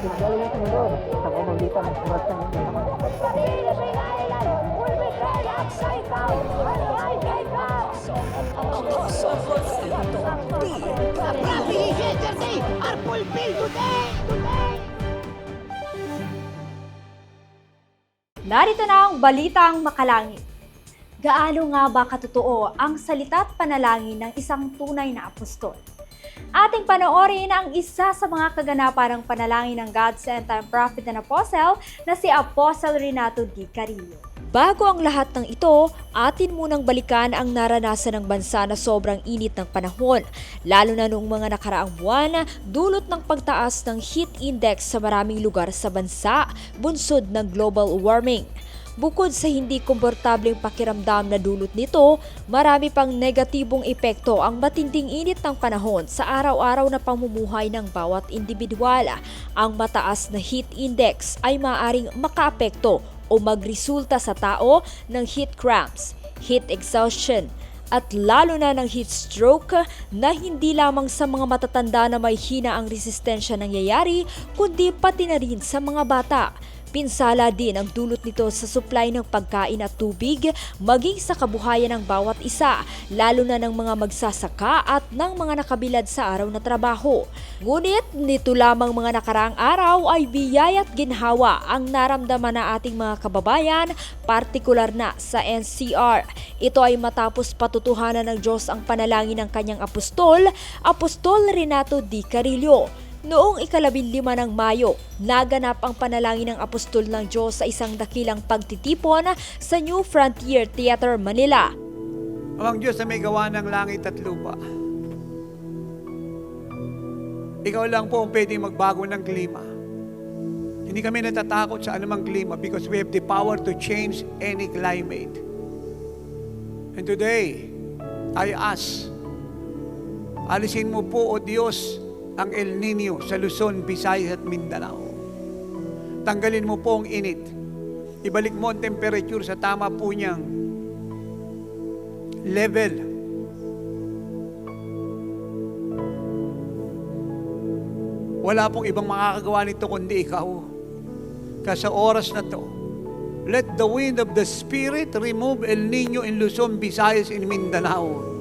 Galing sa mundo sa pamamagitan ng sulat ng inyong Narito na ang balitang makalangit. Gaano nga ba katotoo ang salita't panalangin ng isang tunay na apostol? Ating panoorin ang isa sa mga kaganapan ng panalangin ng God-sent time prophet and apostle na si Apostle Renato D. Carrillo. Bago ang lahat ng ito, atin munang balikan ang naranasan ng bansa na sobrang init ng panahon, lalo na noong mga nakaraang buwan, dulot ng pagtaas ng heat index sa maraming lugar sa bansa, bunsod ng global warming. Bukod sa hindi komportableng pakiramdam na dulot nito, marami pang negatibong epekto ang matinding init ng panahon sa araw-araw na pamumuhay ng bawat individual. Ang mataas na heat index ay maaaring makaapekto o magresulta sa tao ng heat cramps, heat exhaustion, at lalo na ng heat stroke na hindi lamang sa mga matatanda na may hina ang resistensya nangyayari, kundi pati na rin sa mga bata. Pinsala din ang dulot nito sa supply ng pagkain at tubig, maging sa kabuhayan ng bawat isa, lalo na ng mga magsasaka at ng mga nakabilad sa araw na trabaho. Ngunit nito lamang mga nakaraang araw ay biyaya at ginhawa ang naramdaman na ating mga kababayan, partikular na sa NCR. Ito ay matapos patutuhanan ng Diyos ang panalangin ng kanyang apostol, Apostol Renato D. Carrillo. Noong 15 ng Mayo, naganap ang panalangin ng apostol ng Diyos sa isang dakilang pagtitipon sa New Frontier Theater, Manila. Amang Diyos na may gawa ng langit at lupa. Ikaw lang po ang pwedeng magbago ng klima. Hindi kami natatakot sa anumang klima because we have the power to change any climate. And today, I ask, alisin mo po, O Diyos, ang El Nino sa Luzon, Visayas at Mindanao. Tanggalin mo po ang init. Ibalik mo ang temperature sa tama po niyang level. Wala pong ibang makakagawa nito kundi ikaw. Kasi sa oras na to, let the wind of the Spirit remove El Nino in Luzon, Visayas, and Mindanao.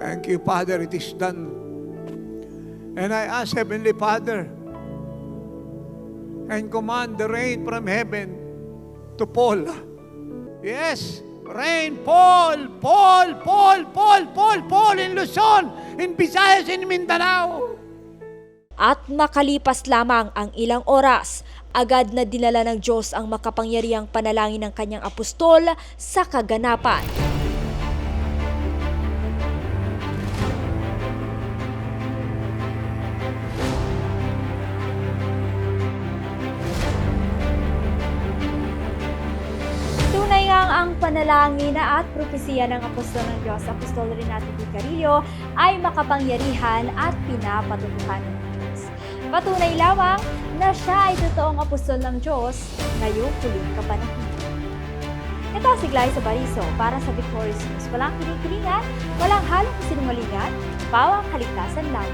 Thank you, Father, it is done. And I ask Heavenly Father, and command the rain from heaven to fall. Yes, rain, fall in Luzon, in Visayas, in Mindanao. At makalipas lamang ang ilang oras, agad na dinala ng Diyos ang makapangyarihang panalangin ng kanyang apostol sa kaganapan. Tunay ngang ang panalangin at propesiya ng apostol ng Diyos, Apostol Renato D. Carrillo, ay makapangyarihan at pinapatutuhan ng Diyos. Patunay lamang na siya ay totoong apostol ng Diyos ngayong huling kapanahon. Ito si Glyza Bariso para sa Victorious News. Walang kinikilingan, walang halong kasinungalingan, pawang kaligtasan lang.